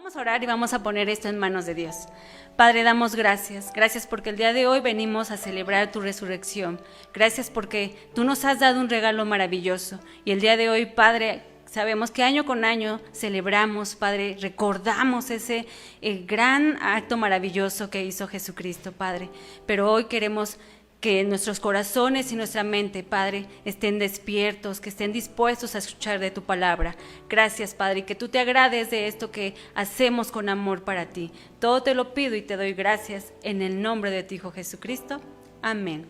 Vamos a orar y vamos a poner esto en manos de Dios. Padre, damos gracias. Gracias porque el día de hoy venimos a celebrar tu resurrección. Gracias porque tú nos has dado un regalo maravilloso. Y el día de hoy, Padre, sabemos que año con año celebramos, Padre, recordamos ese gran acto maravilloso que hizo Jesucristo, Padre. Pero hoy queremos que nuestros corazones y nuestra mente, Padre, estén despiertos, que estén dispuestos a escuchar de tu palabra. Gracias, Padre, y que tú te agrades de esto que hacemos con amor para ti. Todo te lo pido y te doy gracias en el nombre de tu Hijo Jesucristo. Amén.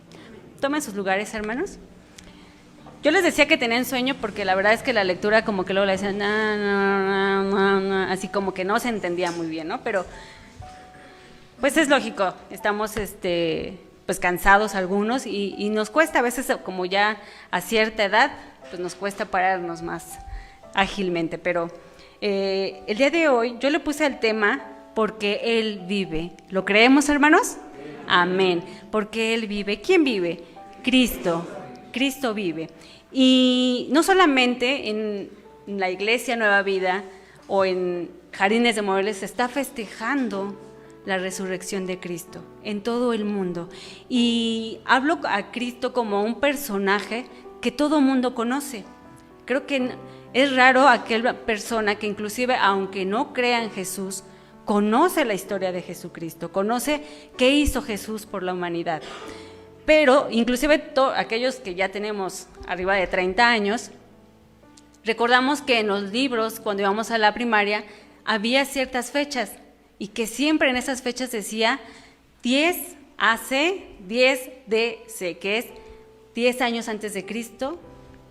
Tomen sus lugares, hermanos. Yo les decía que tenían sueño porque la verdad es que la lectura como que luego le decían, así como que no se entendía muy bien, ¿no? Pero pues es lógico, estamos pues cansados algunos y nos cuesta a veces, como ya a cierta edad, pues nos cuesta pararnos más ágilmente, pero el día de hoy yo le puse el tema porque Él vive. ¿Lo creemos, hermanos? Amén. Porque Él vive. ¿Quién vive? Cristo. Cristo vive. Y no solamente en la Iglesia Nueva Vida o en Jardines de Morelos se está festejando la resurrección de Cristo en todo el mundo. Y hablo a Cristo como un personaje que todo mundo conoce. Creo que es raro aquella persona que inclusive, aunque no crea en Jesús, conoce la historia de Jesucristo, conoce qué hizo Jesús por la humanidad. Pero inclusive aquellos que ya tenemos arriba de 30 años, recordamos que en los libros, cuando íbamos a la primaria, había ciertas fechas y que siempre en esas fechas decía 10 AC, 10 DC, que es 10 años antes de Cristo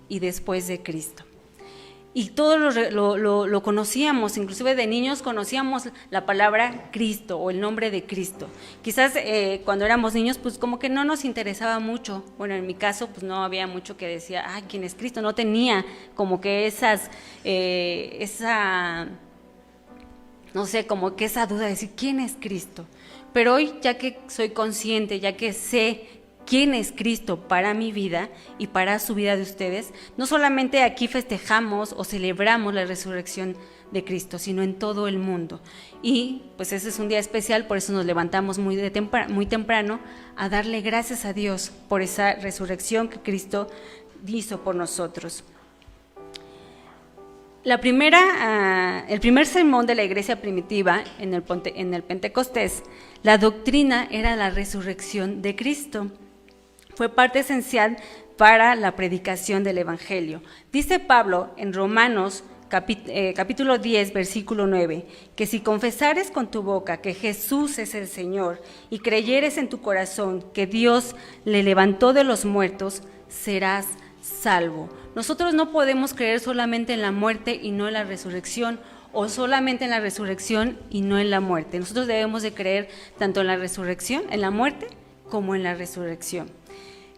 y después de Cristo. Y todos lo conocíamos, inclusive de niños conocíamos la palabra Cristo o el nombre de Cristo. Quizás cuando éramos niños pues como que no nos interesaba mucho. Bueno, en mi caso pues no había mucho que decía, ay, ¿quién es Cristo? No tenía como que como que esa duda de decir, ¿quién es Cristo? Pero hoy, ya que soy consciente, ya que sé quién es Cristo para mi vida y para su vida de ustedes, no solamente aquí festejamos o celebramos la resurrección de Cristo, sino en todo el mundo. Y pues ese es un día especial, por eso nos levantamos muy temprano a darle gracias a Dios por esa resurrección que Cristo hizo por nosotros. El primer sermón de la iglesia primitiva en el Pentecostés, la doctrina era la resurrección de Cristo. Fue parte esencial para la predicación del Evangelio. Dice Pablo en Romanos capítulo 10, versículo 9, que si confesares con tu boca que Jesús es el Señor y creyeres en tu corazón que Dios le levantó de los muertos, serás salvo. Nosotros no podemos creer solamente en la muerte y no en la resurrección, o solamente en la resurrección y no en la muerte. Nosotros debemos de creer tanto en la resurrección, en la muerte, como en la resurrección.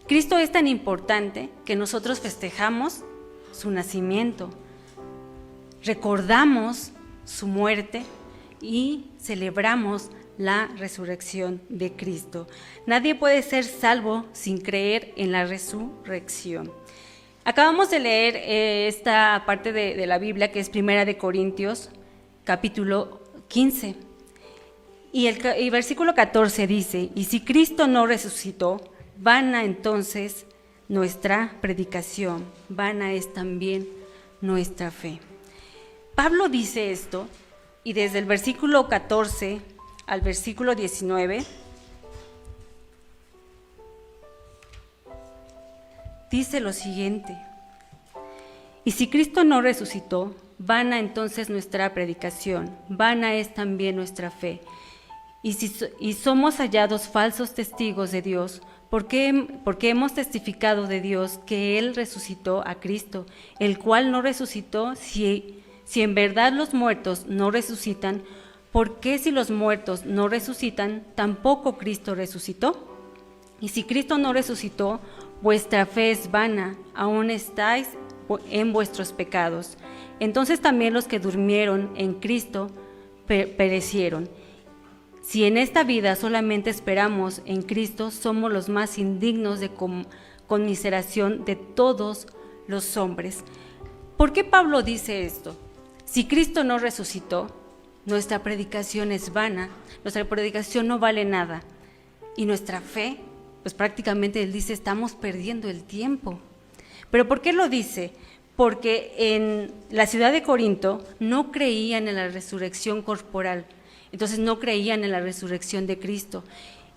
Cristo es tan importante que nosotros festejamos su nacimiento, recordamos su muerte y celebramos la resurrección de Cristo. Nadie puede ser salvo sin creer en la resurrección. Acabamos de leer esta parte de la Biblia que es Primera de Corintios, capítulo 15. Y el versículo 14 dice, y si Cristo no resucitó, vana entonces nuestra predicación, vana es también nuestra fe. Pablo dice esto, y desde el versículo 14 al versículo 19, dice lo siguiente, y si Cristo no resucitó, vana entonces nuestra predicación, vana es también nuestra fe. Y somos hallados falsos testigos de Dios, porque hemos testificado de Dios que Él resucitó a Cristo, el cual no resucitó. Si en verdad los muertos no resucitan, ¿por qué si los muertos no resucitan, tampoco Cristo resucitó? Y si Cristo no resucitó, vuestra fe es vana, aún estáis en vuestros pecados. Entonces también los que durmieron en Cristo perecieron. Si en esta vida solamente esperamos en Cristo, somos los más indignos de conmiseración de todos los hombres. ¿Por qué Pablo dice esto? Si Cristo no resucitó, nuestra predicación es vana, nuestra predicación no vale nada. Y nuestra fe, pues prácticamente él dice, estamos perdiendo el tiempo. ¿Pero por qué lo dice? Porque en la ciudad de Corinto no creían en la resurrección corporal, entonces no creían en la resurrección de Cristo.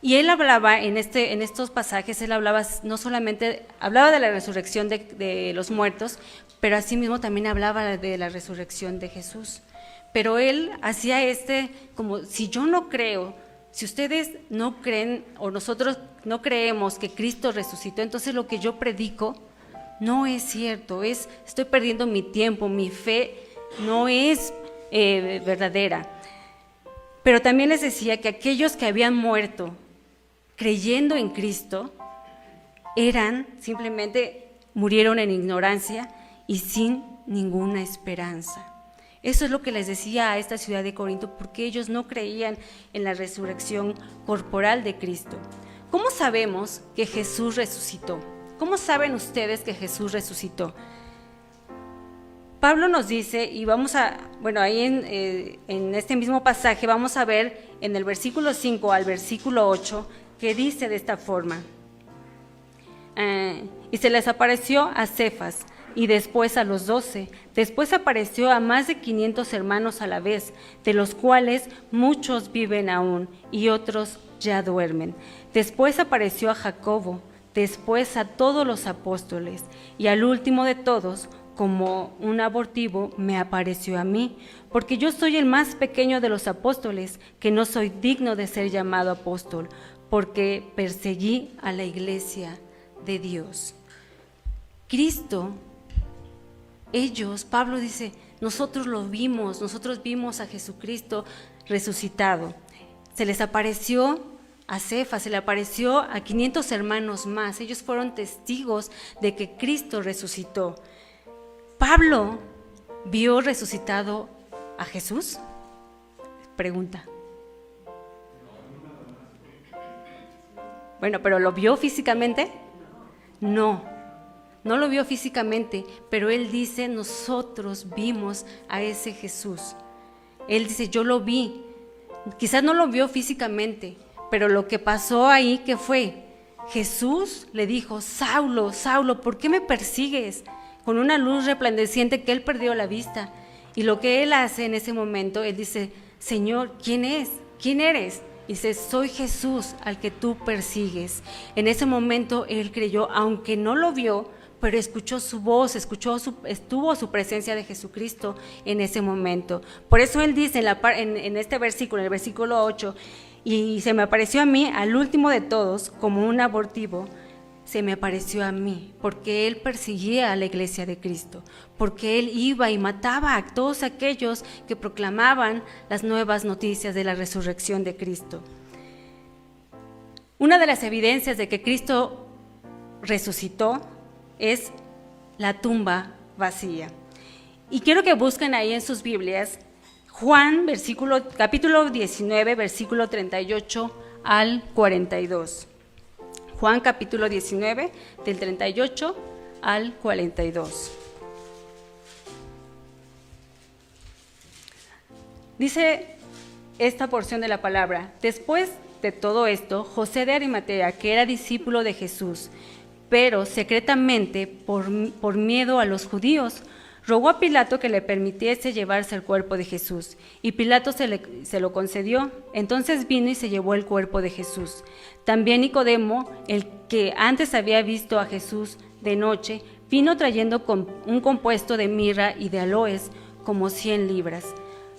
Y él hablaba en estos pasajes, él hablaba no solamente, hablaba de la resurrección de los muertos, pero asimismo también hablaba de la resurrección de Jesús. Pero él hacía como si yo no creo, si ustedes no creen o nosotros no creemos que Cristo resucitó, entonces lo que yo predico no es cierto, estoy perdiendo mi tiempo, mi fe no es verdadera. Pero también les decía que aquellos que habían muerto creyendo en Cristo, simplemente murieron en ignorancia y sin ninguna esperanza. Eso es lo que les decía a esta ciudad de Corinto, porque ellos no creían en la resurrección corporal de Cristo. ¿Cómo sabemos que Jesús resucitó? ¿Cómo saben ustedes que Jesús resucitó? Pablo nos dice, y ahí en este mismo pasaje vamos a ver en el versículo 5 al versículo 8, que dice de esta forma, y se les apareció a Cefas, y después a los 12, después apareció a más de 500 hermanos a la vez, de los cuales muchos viven aún, y otros ya duermen. Después apareció a Jacobo, después a todos los apóstoles, y al último de todos, como un abortivo, me apareció a mí, porque yo soy el más pequeño de los apóstoles, que no soy digno de ser llamado apóstol, porque perseguí a la iglesia de Dios. Cristo, Pablo dice, nosotros vimos a Jesucristo resucitado. Se les apareció a Cefas, se le apareció a 500 hermanos más, ellos fueron testigos de que Cristo resucitó. ¿Pablo vio resucitado a Jesús? Pregunta. Bueno, ¿pero lo vio físicamente? No lo vio físicamente, pero él dice, nosotros vimos a ese Jesús. Él dice, yo lo vi. Quizás no lo vio físicamente, pero lo que pasó ahí, ¿qué fue? Jesús le dijo, Saulo, Saulo, ¿por qué me persigues? Con una luz resplandeciente que él perdió la vista. Y lo que él hace en ese momento, él dice, Señor, ¿quién es? ¿Quién eres? Y dice, soy Jesús al que tú persigues. En ese momento él creyó, aunque no lo vio, pero escuchó su voz, estuvo su presencia de Jesucristo en ese momento. Por eso él dice en este versículo, en el versículo 8, y se me apareció a mí, al último de todos, como un abortivo, se me apareció a mí, porque él perseguía a la iglesia de Cristo, porque él iba y mataba a todos aquellos que proclamaban las nuevas noticias de la resurrección de Cristo. Una de las evidencias de que Cristo resucitó es la tumba vacía. Y quiero que busquen ahí en sus Biblias Juan, capítulo 19, versículo 38 al 42. Juan capítulo 19, del 38 al 42. Dice esta porción de la palabra, después de todo esto, José de Arimatea, que era discípulo de Jesús, pero secretamente por miedo a los judíos, rogó a Pilato que le permitiese llevarse el cuerpo de Jesús, y Pilato se lo concedió. Entonces vino y se llevó el cuerpo de Jesús. También Nicodemo, el que antes había visto a Jesús de noche, vino trayendo un compuesto de mirra y de aloes, como 100 libras.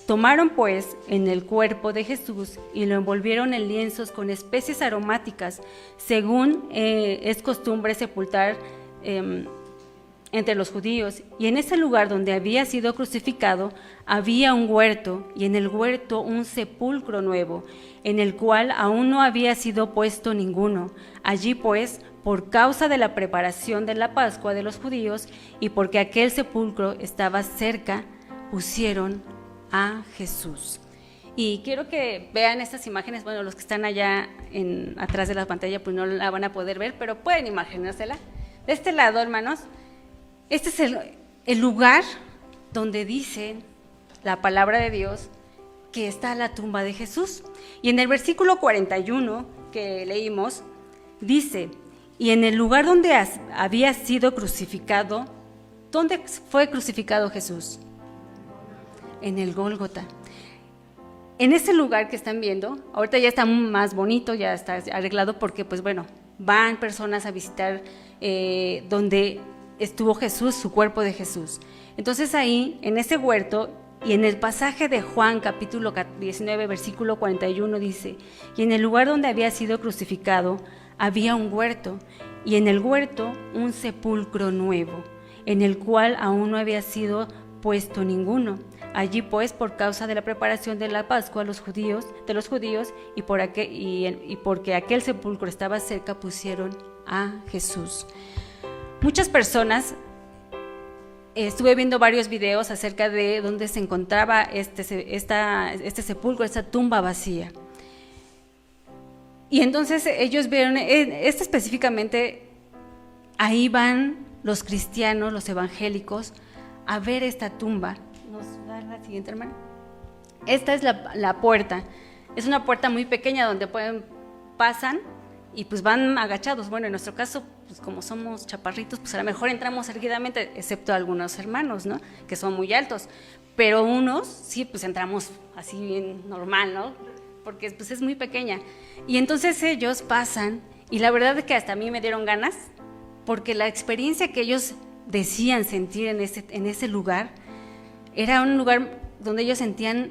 Tomaron pues en el cuerpo de Jesús y lo envolvieron en lienzos con especies aromáticas, según es costumbre sepultar entre los judíos. Y en ese lugar donde había sido crucificado había un huerto, y en el huerto un sepulcro nuevo, en el cual aún no había sido puesto ninguno. Allí pues, por causa de la preparación de la Pascua de los judíos, y porque aquel sepulcro estaba cerca, pusieron a Jesús. Y quiero que vean estas imágenes. Bueno, los que están allá atrás de la pantalla pues no la van a poder ver, pero pueden imaginársela. De este lado, hermanos, este es el lugar donde dice la palabra de Dios que está la tumba de Jesús. Y en el versículo 41 que leímos, dice, y en el lugar donde había sido crucificado, ¿dónde fue crucificado Jesús? En el Gólgota. En ese lugar que están viendo, ahorita ya está más bonito, ya está arreglado porque, pues bueno, van personas a visitar donde estuvo Jesús, su cuerpo de Jesús. Entonces ahí, en ese huerto, y en el pasaje de Juan, capítulo 19, versículo 41, dice, y en el lugar donde había sido crucificado, había un huerto, y en el huerto un sepulcro nuevo, en el cual aún no había sido puesto ninguno. Allí pues, por causa de la preparación de la Pascua de los judíos, y porque aquel sepulcro estaba cerca, pusieron a Jesús. Muchas personas, estuve viendo varios videos acerca de dónde se encontraba este sepulcro, esta tumba vacía. Y entonces ellos vieron, específicamente, ahí van los cristianos, los evangélicos, a ver esta tumba. ¿Nos da la siguiente, hermana? Esta es la puerta. Es una puerta muy pequeña donde pasan y pues van agachados. Bueno, en nuestro caso, pues como somos chaparritos, pues a lo mejor entramos erguidamente, excepto algunos hermanos, ¿no? Que son muy altos. Pero unos, sí, pues entramos así bien normal, ¿no? Porque pues es muy pequeña. Y entonces ellos pasan, y la verdad es que hasta a mí me dieron ganas, porque la experiencia que ellos decían sentir en ese lugar, era un lugar donde ellos sentían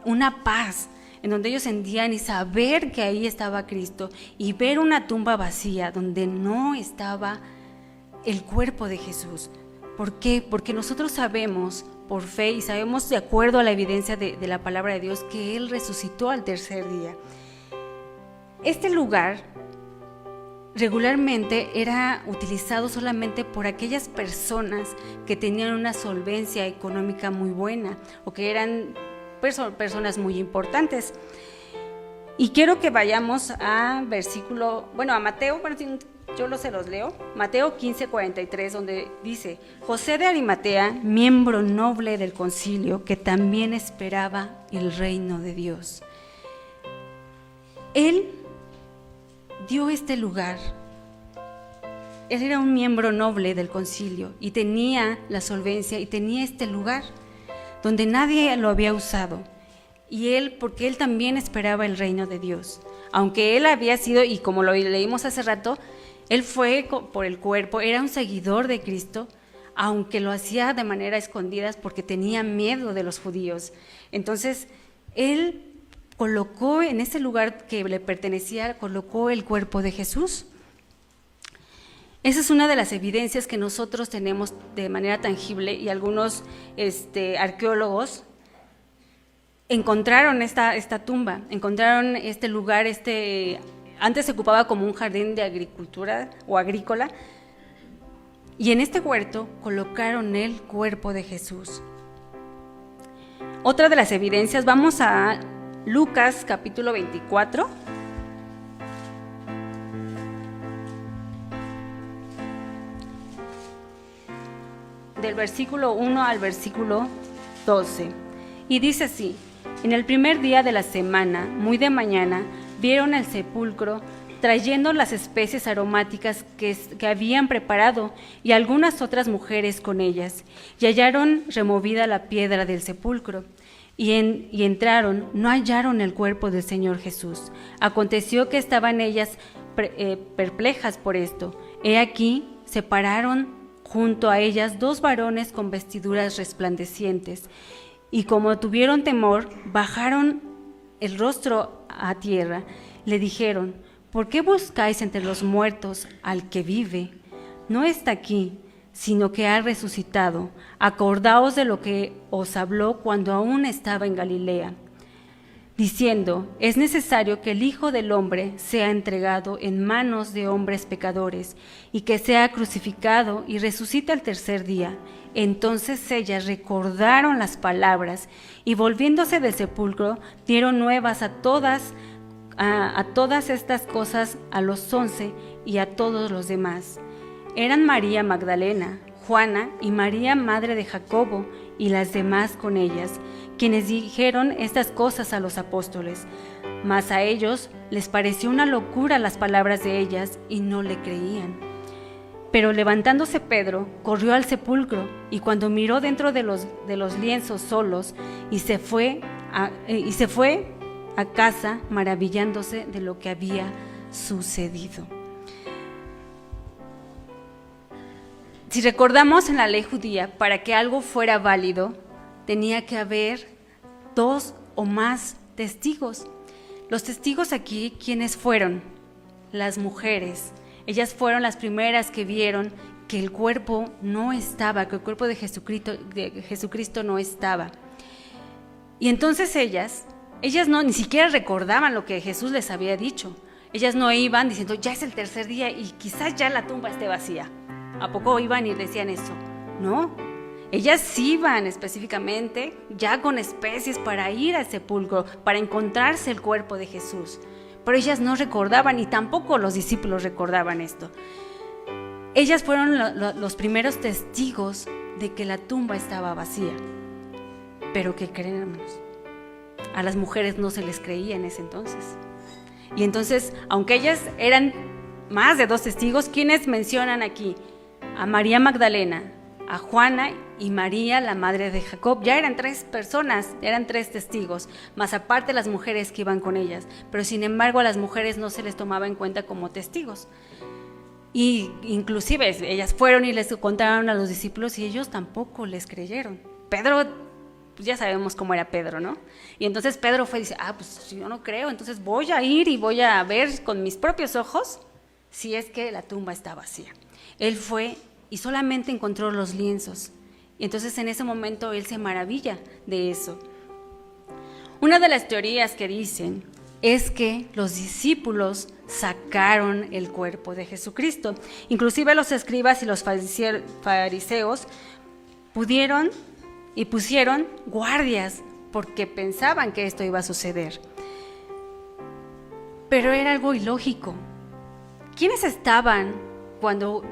una paz, en donde ellos sentían y saber que ahí estaba Cristo, y ver una tumba vacía donde no estaba el cuerpo de Jesús. ¿Por qué? Porque nosotros sabemos por fe y sabemos de acuerdo a la evidencia de la palabra de Dios que Él resucitó al tercer día. Este lugar regularmente era utilizado solamente por aquellas personas que tenían una solvencia económica muy buena o que eran personas muy importantes. Y quiero que vayamos a Mateo, yo se los leo, Mateo 15:43, donde dice, José de Arimatea, miembro noble del concilio, que también esperaba el reino de Dios. Él dio este lugar. Él era un miembro noble del concilio y tenía la solvencia y tenía este lugar donde nadie lo había usado. Y él, porque él también esperaba el reino de Dios. Aunque él había sido, y como lo leímos hace rato, él fue por el cuerpo, era un seguidor de Cristo, aunque lo hacía de manera escondida porque tenía miedo de los judíos. Entonces, él colocó en ese lugar que le pertenecía, colocó el cuerpo de Jesús. Esa es una de las evidencias que nosotros tenemos de manera tangible, y algunos arqueólogos encontraron esta tumba, encontraron este lugar, antes se ocupaba como un jardín de agricultura o agrícola, y en este huerto colocaron el cuerpo de Jesús. Otra de las evidencias, vamos a Lucas capítulo 24. Del versículo 1 al versículo 12. Y dice así: en el primer día de la semana, muy de mañana, vieron el sepulcro trayendo las especies aromáticas que habían preparado y algunas otras mujeres con ellas, y hallaron removida la piedra del sepulcro. Y entraron, no hallaron el cuerpo del Señor Jesús. Aconteció que estaban ellas perplejas por esto. He aquí, se pararon junto a ellas dos varones con vestiduras resplandecientes, y como tuvieron temor, bajaron el rostro a tierra. Le dijeron: ¿por qué buscáis entre los muertos al que vive? No está aquí, sino que ha resucitado. Acordaos de lo que os habló cuando aún estaba en Galilea, diciendo: es necesario que el Hijo del Hombre sea entregado en manos de hombres pecadores, y que sea crucificado y resucite al tercer día. Entonces ellas recordaron las palabras, y volviéndose del sepulcro, dieron nuevas a todas estas cosas a los 11 y a todos los demás. Eran María Magdalena, Juana y María, madre de Jacobo, y las demás con ellas, quienes dijeron estas cosas a los apóstoles. Mas a ellos les pareció una locura las palabras de ellas y no le creían. Pero levantándose Pedro, corrió al sepulcro y cuando miró dentro de los lienzos solos y se fue a casa maravillándose de lo que había sucedido. Si recordamos en la ley judía, para que algo fuera válido, tenía que haber 2 o más testigos. Los testigos aquí, ¿quiénes fueron? Las mujeres. Ellas fueron las primeras que vieron que el cuerpo no estaba, que el cuerpo de Jesucristo no estaba. Y entonces ellas no ni siquiera recordaban lo que Jesús les había dicho. Ellas no iban diciendo, ya es el tercer día y quizás ya la tumba esté vacía. ¿A poco iban y decían eso? No. Ellas iban específicamente ya con especies para ir al sepulcro, para encontrarse el cuerpo de Jesús. Pero ellas no recordaban y tampoco los discípulos recordaban esto. Ellas fueron los primeros testigos de que la tumba estaba vacía. Pero ¿qué creemos? A las mujeres no se les creía en ese entonces. Y entonces, aunque ellas eran más de 2 testigos, ¿quiénes mencionan aquí? A María Magdalena, a Juana y María, la madre de Jacob. Ya eran 3 personas, eran 3 testigos, más aparte las mujeres que iban con ellas. Pero sin embargo a las mujeres no se les tomaba en cuenta como testigos. Y inclusive ellas fueron y les contaron a los discípulos y ellos tampoco les creyeron. Pedro, pues ya sabemos cómo era Pedro, ¿no? Y entonces Pedro fue y dice, pues yo no creo, entonces voy a ir y voy a ver con mis propios ojos si es que la tumba está vacía. Él fue y solamente encontró los lienzos. Y entonces en ese momento él se maravilla de eso. Una de las teorías que dicen es que los discípulos sacaron el cuerpo de Jesucristo. Inclusive los escribas y los fariseos pudieron y pusieron guardias porque pensaban que esto iba a suceder. Pero era algo ilógico. ¿Quiénes estaban cuando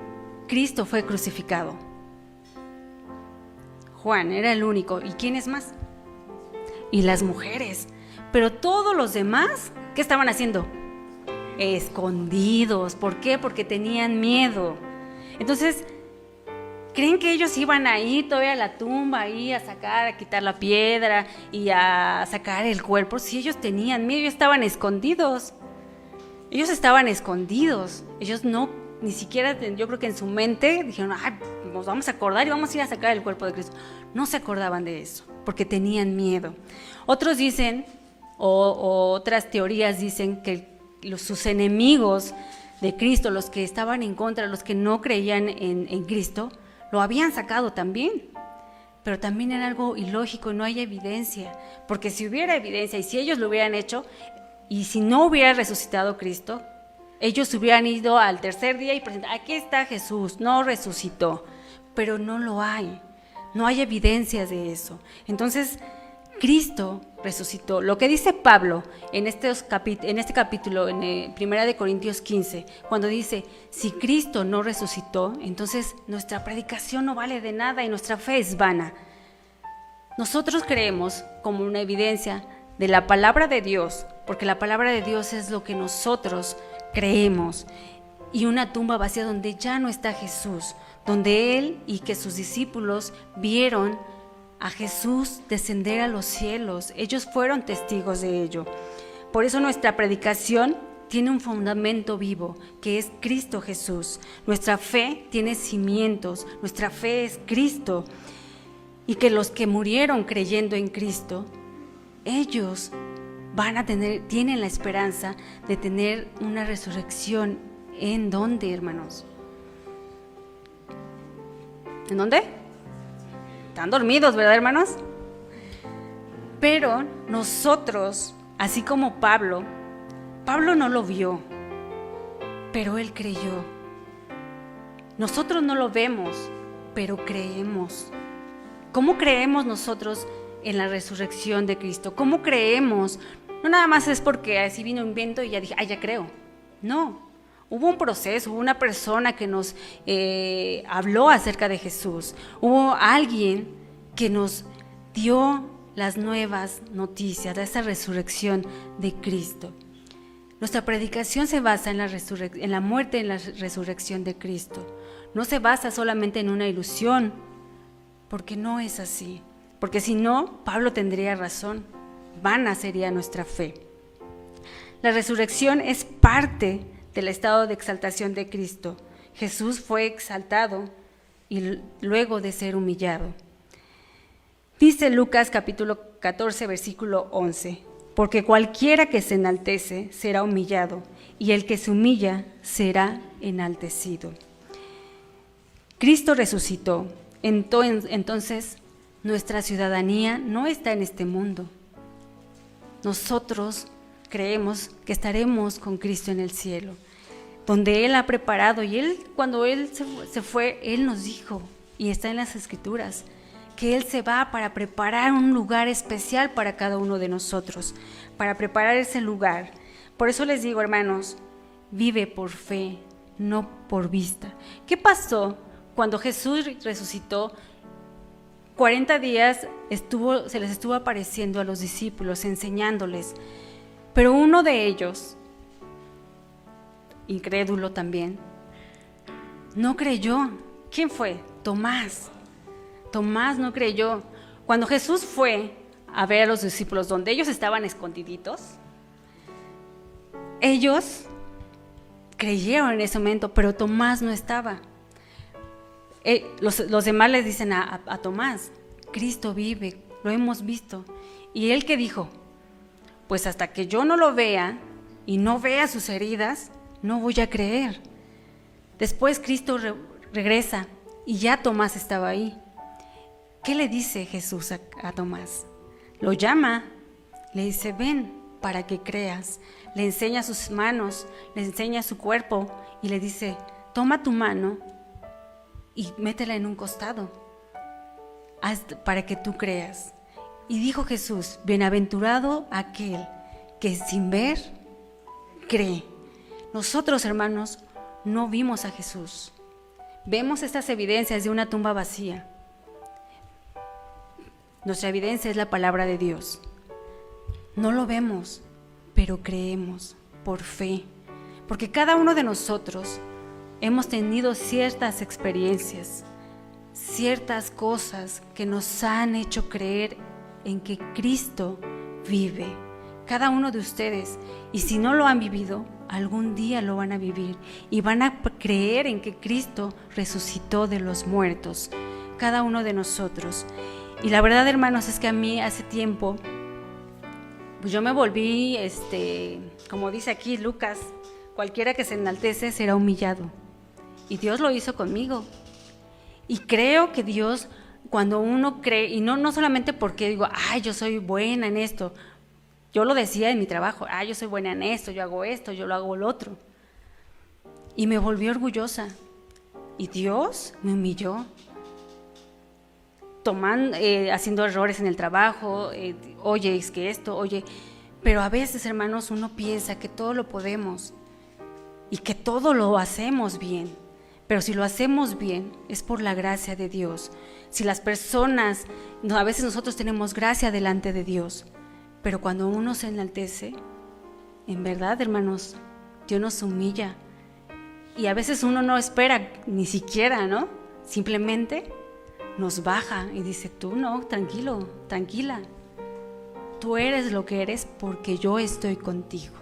Cristo fue crucificado? Juan era el único. ¿Y quiénes más? Y las mujeres. Pero todos los demás, ¿qué estaban haciendo? Escondidos. ¿Por qué? Porque tenían miedo. Entonces, ¿creen que ellos iban a ir todavía a la tumba, ahí a quitar la piedra y a sacar el cuerpo? Si ellos tenían miedo, ellos estaban escondidos. Ellos no, ni siquiera, yo creo que en su mente dijeron, nos vamos a acordar y vamos a ir a sacar el cuerpo de Cristo. No se acordaban de eso, porque tenían miedo. Otros dicen, o otras teorías dicen que sus enemigos de Cristo, los que estaban en contra, los que no creían en Cristo, lo habían sacado también. Pero también era algo ilógico, no hay evidencia, porque si hubiera evidencia y si ellos lo hubieran hecho, y si no hubiera resucitado Cristo, ellos hubieran ido al tercer día y presentado, aquí está Jesús, no resucitó, pero no lo hay, no hay evidencias de eso. Entonces, Cristo resucitó. Lo que dice Pablo en este capítulo, en 1 Corintios 15, cuando dice, si Cristo no resucitó, entonces nuestra predicación no vale de nada y nuestra fe es vana. Nosotros creemos como una evidencia de la palabra de Dios, porque la palabra de Dios es lo que nosotros creemos, y una tumba vacía donde ya no está Jesús, donde Él y que sus discípulos vieron a Jesús descender a los cielos. Ellos fueron testigos de ello. Por eso nuestra predicación tiene un fundamento vivo, que es Cristo Jesús. Nuestra fe tiene cimientos, nuestra fe es Cristo, y que los que murieron creyendo en Cristo, ellos tienen la esperanza de tener una resurrección. ¿En dónde, hermanos? ¿En dónde? Están dormidos, ¿verdad, hermanos? Pero nosotros, así como Pablo no lo vio, pero él creyó. Nosotros no lo vemos, pero creemos. ¿Cómo creemos nosotros en la resurrección de Cristo? ¿Cómo creemos? No nada más es porque así vino un viento y ya dije, ya creo. No. Hubo un proceso, hubo una persona que nos habló acerca de Jesús. Hubo alguien que nos dio las nuevas noticias de esa resurrección de Cristo. Nuestra predicación se basa en la muerte y en la resurrección de Cristo. No se basa solamente en una ilusión, porque no es así. Porque si no, Pablo tendría razón. Vana sería nuestra fe. La resurrección es parte del estado de exaltación de Cristo. Jesús fue exaltado y luego de ser humillado. Dice Lucas capítulo 14, versículo 11, porque cualquiera que se enaltece será humillado, y el que se humilla será enaltecido. Cristo resucitó, entonces nuestra ciudadanía no está en este mundo. Nosotros creemos que estaremos con Cristo en el cielo, donde Él ha preparado, y cuando Él se fue, Él nos dijo, y está en las Escrituras, que Él se va para preparar un lugar especial para cada uno de nosotros, para preparar ese lugar. Por eso les digo, hermanos, vive por fe, no por vista. ¿Qué pasó cuando Jesús resucitó? 40 días se les estuvo apareciendo a los discípulos, enseñándoles, pero uno de ellos, incrédulo también, no creyó. ¿Quién fue? Tomás. Tomás no creyó. Cuando Jesús fue a ver a los discípulos donde ellos estaban escondiditos, ellos creyeron en ese momento, pero Tomás no estaba. Los demás les dicen a Tomás, Cristo vive, lo hemos visto. ¿Y él qué dijo? Pues hasta que yo no lo vea y no vea sus heridas, no voy a creer. Después Cristo regresa y ya Tomás estaba ahí. ¿Qué le dice Jesús a Tomás? Lo llama, le dice, ven para que creas. Le enseña sus manos, le enseña su cuerpo y le dice, toma tu mano y métela en un costado para que tú creas. Y dijo Jesús, bienaventurado aquel que sin ver cree. Nosotros, hermanos, no vimos a Jesús. Vemos estas evidencias de una tumba vacía. Nuestra evidencia es la palabra de Dios. No lo vemos, pero creemos por fe. Porque cada uno de nosotros hemos tenido ciertas experiencias, ciertas cosas que nos han hecho creer en que Cristo vive. Cada uno de ustedes, y si no lo han vivido, algún día lo van a vivir y van a creer en que Cristo resucitó de los muertos, cada uno de nosotros. Y la verdad, hermanos, es que a mí hace tiempo, pues yo me volví, como dice aquí Lucas, cualquiera que se enaltece será humillado. Y Dios lo hizo conmigo. Y creo que Dios, cuando uno cree, y no solamente porque digo, ay, yo soy buena en esto. Yo lo decía en mi trabajo, yo soy buena en esto, yo hago esto, yo lo hago lo otro. Y me volví orgullosa. Y Dios me humilló. Haciendo errores en el trabajo, oye, es que esto, oye. Pero a veces, hermanos, uno piensa que todo lo podemos y que todo lo hacemos bien. Pero si lo hacemos bien, es por la gracia de Dios. Si las personas, a veces nosotros tenemos gracia delante de Dios, pero cuando uno se enaltece, en verdad, hermanos, Dios nos humilla. Y a veces uno no espera ni siquiera, ¿no? Simplemente nos baja y dice, tú no, tranquilo, tranquila. Tú eres lo que eres porque yo estoy contigo.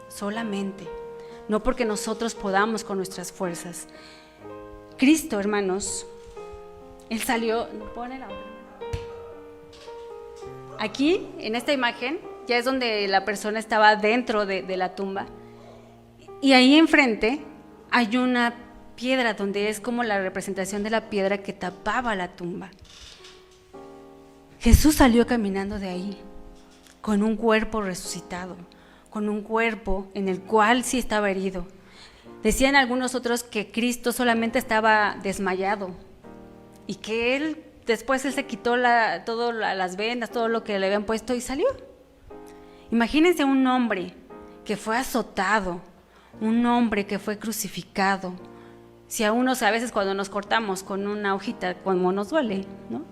Solamente. No porque nosotros podamos con nuestras fuerzas. Cristo, hermanos, Él salió. Pone la otra. Aquí, en esta imagen, ya es donde la persona estaba dentro de la tumba. Y ahí enfrente hay una piedra donde es como la representación de la piedra que tapaba la tumba. Jesús salió caminando de ahí con un cuerpo resucitado, con un cuerpo en el cual sí estaba herido. Decían algunos otros que Cristo solamente estaba desmayado y que después él se quitó todas las vendas, todo lo que le habían puesto y salió. Imagínense un hombre que fue azotado, un hombre que fue crucificado. Si a unos a veces cuando nos cortamos con una hojita, como nos duele, ¿no?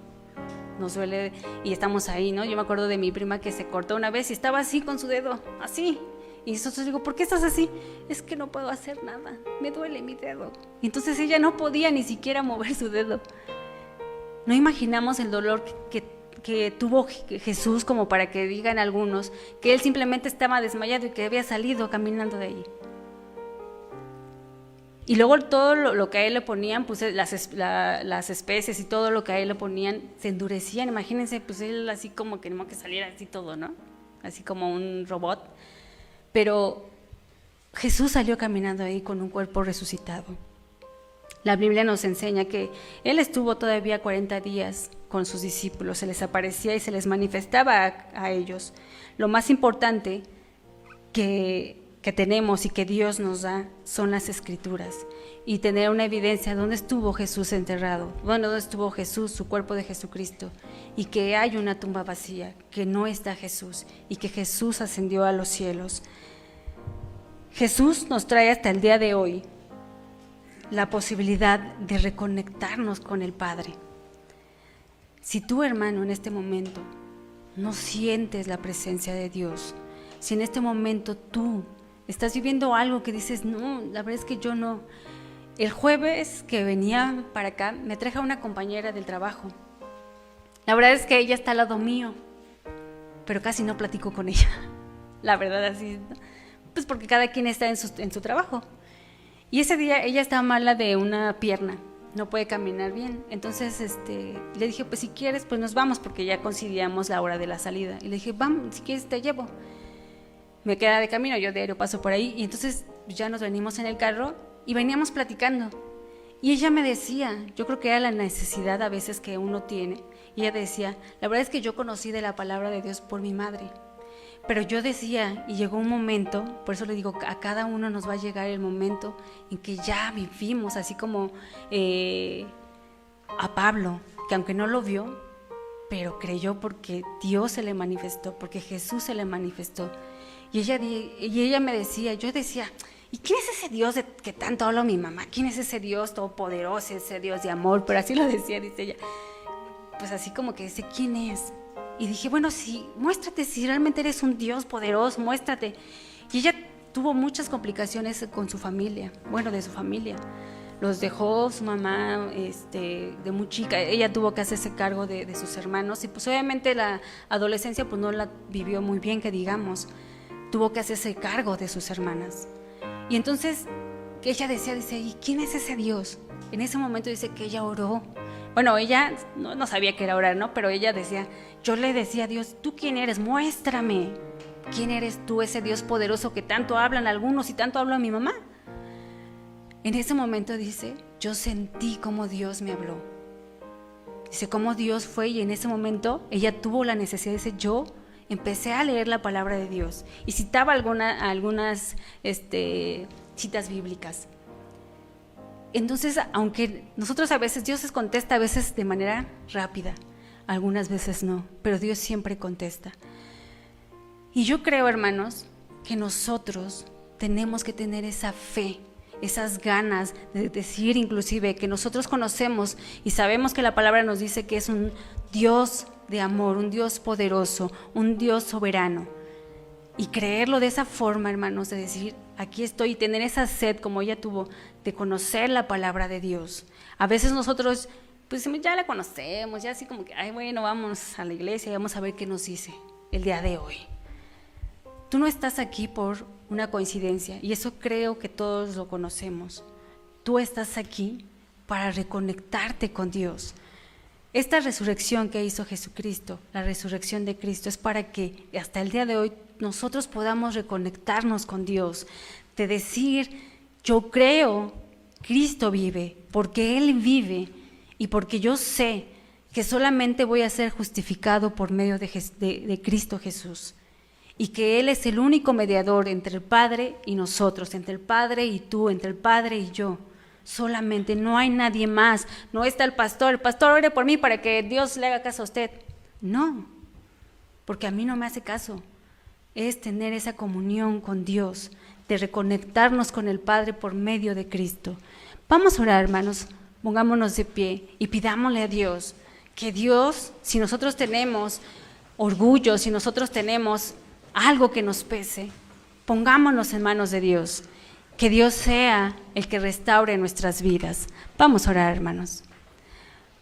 Nos duele y estamos ahí, ¿no? Yo me acuerdo de mi prima que se cortó una vez y estaba así con su dedo, así. Y nosotros digo, ¿por qué estás así? Es que no puedo hacer nada, me duele mi dedo. Y entonces ella no podía ni siquiera mover su dedo. No imaginamos el dolor que tuvo Jesús como para que digan algunos que él simplemente estaba desmayado y que había salido caminando de ahí. Y luego todo lo que a él le ponían, pues las especies y todo lo que a él le ponían se endurecían. Imagínense, pues él así como que no que saliera así todo, ¿no? Así como un robot. Pero Jesús salió caminando ahí con un cuerpo resucitado. La Biblia nos enseña que él estuvo todavía 40 días con sus discípulos, se les aparecía y se les manifestaba a ellos. Lo más importante que tenemos y que Dios nos da son las Escrituras, y tener una evidencia de dónde estuvo Jesús enterrado, dónde estuvo Jesús, su cuerpo de Jesucristo, y que hay una tumba vacía, que no está Jesús y que Jesús ascendió a los cielos. Jesús nos trae hasta el día de hoy la posibilidad de reconectarnos con el Padre. Si tú, hermano, en este momento no sientes la presencia de Dios, si en este momento tú estás viviendo algo que dices, no, la verdad es que yo no. El jueves que venía para acá, me traje a una compañera del trabajo. La verdad es que ella está al lado mío, pero casi no platico con ella. La verdad, así, pues porque cada quien está en su trabajo. Y ese día ella estaba mala de una pierna, no puede caminar bien. Entonces le dije, pues si quieres, pues nos vamos, porque ya coincidíamos la hora de la salida. Y le dije, vamos, si quieres te llevo. Me queda de camino, yo diario paso por ahí, y entonces ya nos venimos en el carro y veníamos platicando. Y ella me decía, yo creo que era la necesidad a veces que uno tiene, y ella decía, la verdad es que yo conocí de la palabra de Dios por mi madre, pero yo decía, y llegó un momento, por eso le digo, a cada uno nos va a llegar el momento en que ya vivimos, así como a Pablo, que aunque no lo vio, pero creyó porque Dios se le manifestó, porque Jesús se le manifestó. Y ella me decía, yo decía, ¿y quién es ese Dios de que tanto habla mi mamá? ¿Quién es ese Dios todopoderoso, ese Dios de amor? Pero así lo decía, dice ella. Pues así como que dice, ¿quién es? Y dije, bueno, sí, muéstrate, si realmente eres un Dios poderoso, muéstrate. Y ella tuvo muchas complicaciones con su familia, bueno, de su familia. Los dejó su mamá de muy chica, ella tuvo que hacerse cargo de sus hermanos, y pues obviamente la adolescencia pues no la vivió muy bien, que digamos. Tuvo que hacerse cargo de sus hermanas. Y entonces ella decía, dice, ¿y quién es ese Dios? En ese momento dice que ella oró. Bueno, ella no sabía que era orar, ¿no? Pero ella decía, yo le decía a Dios, ¿tú quién eres? Muéstrame. ¿Quién eres tú, ese Dios poderoso que tanto hablan algunos y tanto habla mi mamá? En ese momento dice, yo sentí como Dios me habló. Dice, cómo Dios fue, y en ese momento ella tuvo la necesidad, dice, yo empecé a leer la palabra de Dios y citaba algunas citas bíblicas. Entonces, aunque nosotros a veces, Dios contesta a veces de manera rápida, algunas veces no, pero Dios siempre contesta. Y yo creo, hermanos, que nosotros tenemos que tener esa fe, esas ganas de decir inclusive que nosotros conocemos y sabemos que la palabra nos dice que es un Dios de amor, un Dios poderoso, un Dios soberano, y creerlo de esa forma, hermanos, de decir, aquí estoy, y tener esa sed como ella tuvo de conocer la palabra de Dios. A veces nosotros pues ya la conocemos, ya así como que, ay, bueno, vamos a la iglesia y vamos a ver qué nos dice el día de hoy. Tú no estás aquí por una coincidencia, y eso creo que todos lo conocemos. Tú estás aquí para reconectarte con Dios. Esta resurrección que hizo Jesucristo, la resurrección de Cristo, es para que hasta el día de hoy nosotros podamos reconectarnos con Dios, de decir, yo creo, Cristo vive, porque Él vive, y porque yo sé que solamente voy a ser justificado por medio de Cristo Jesús, y que Él es el único mediador entre el Padre y nosotros, entre el Padre y tú, entre el Padre y yo. Solamente, no hay nadie más. No está el pastor ore por mí para que Dios le haga caso a usted. No, porque a mí no me hace caso. Es tener esa comunión con Dios, de reconectarnos con el Padre por medio de Cristo. Vamos a orar, hermanos, pongámonos de pie y pidámosle a Dios que Dios, si nosotros tenemos orgullo, si nosotros tenemos algo que nos pese, pongámonos en manos de Dios, que Dios sea el que restaure nuestras vidas. Vamos a orar, hermanos.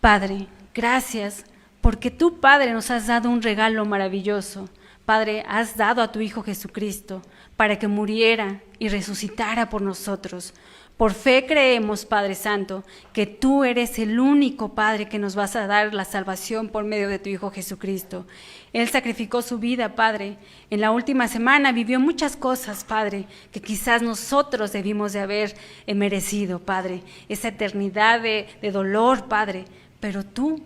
Padre, gracias porque tú, Padre, nos has dado un regalo maravilloso. Padre, has dado a tu Hijo Jesucristo para que muriera y resucitara por nosotros. Por fe creemos, Padre Santo, que tú eres el único, Padre, que nos vas a dar la salvación por medio de tu Hijo Jesucristo. Él sacrificó su vida, Padre. En la última semana vivió muchas cosas, Padre, que quizás nosotros debimos de haber merecido, Padre. Esa eternidad de dolor, Padre. Pero tú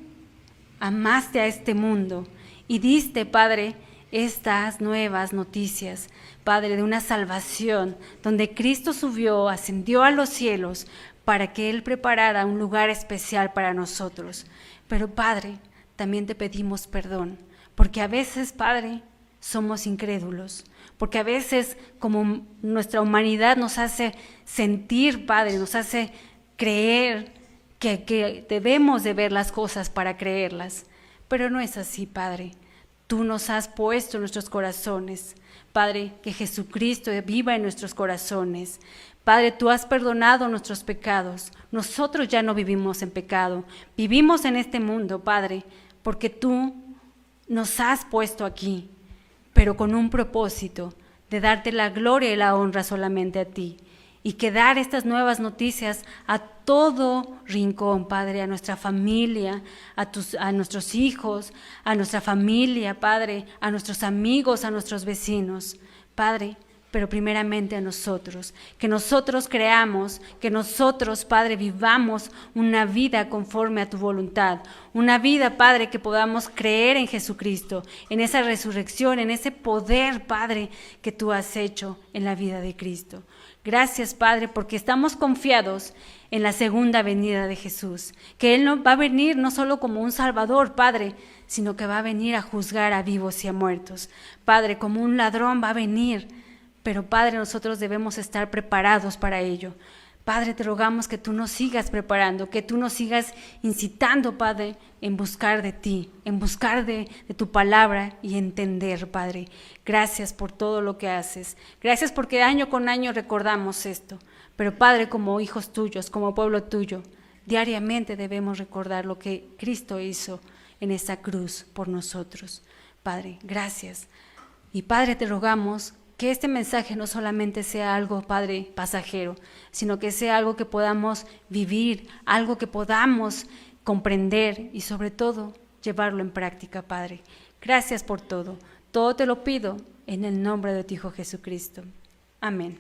amaste a este mundo y diste, Padre, estas nuevas noticias, Padre, de una salvación, donde Cristo subió, ascendió a los cielos, para que Él preparara un lugar especial para nosotros. Pero, Padre, también te pedimos perdón, porque a veces, Padre, somos incrédulos, porque a veces, como nuestra humanidad nos hace sentir, Padre, nos hace creer que debemos de ver las cosas para creerlas, pero no es así, Padre. Tú nos has puesto en nuestros corazones, Padre, que Jesucristo viva en nuestros corazones. Padre, tú has perdonado nuestros pecados. Nosotros ya no vivimos en pecado. Vivimos en este mundo, Padre, porque tú nos has puesto aquí, pero con un propósito de darte la gloria y la honra solamente a ti. Y que dar estas nuevas noticias a todo rincón, Padre, a nuestra familia, a nuestros hijos, a nuestra familia, Padre, a nuestros amigos, a nuestros vecinos, Padre, pero primeramente a nosotros. Que nosotros creamos, que nosotros, Padre, vivamos una vida conforme a tu voluntad. Una vida, Padre, que podamos creer en Jesucristo, en esa resurrección, en ese poder, Padre, que tú has hecho en la vida de Cristo. Gracias, Padre, porque estamos confiados en la segunda venida de Jesús, que Él no va a venir no solo como un Salvador, Padre, sino que va a venir a juzgar a vivos y a muertos. Padre, como un ladrón va a venir, pero Padre, nosotros debemos estar preparados para ello. Padre, te rogamos que tú nos sigas preparando, que tú nos sigas incitando, Padre, en buscar de ti, en buscar de tu palabra y entender, Padre. Gracias por todo lo que haces. Gracias porque año con año recordamos esto. Pero, Padre, como hijos tuyos, como pueblo tuyo, diariamente debemos recordar lo que Cristo hizo en esa cruz por nosotros. Padre, gracias. Y, Padre, te rogamos que este mensaje no solamente sea algo, Padre, pasajero, sino que sea algo que podamos vivir, algo que podamos comprender y sobre todo llevarlo en práctica, Padre. Gracias por todo. Todo te lo pido en el nombre de tu Hijo Jesucristo. Amén.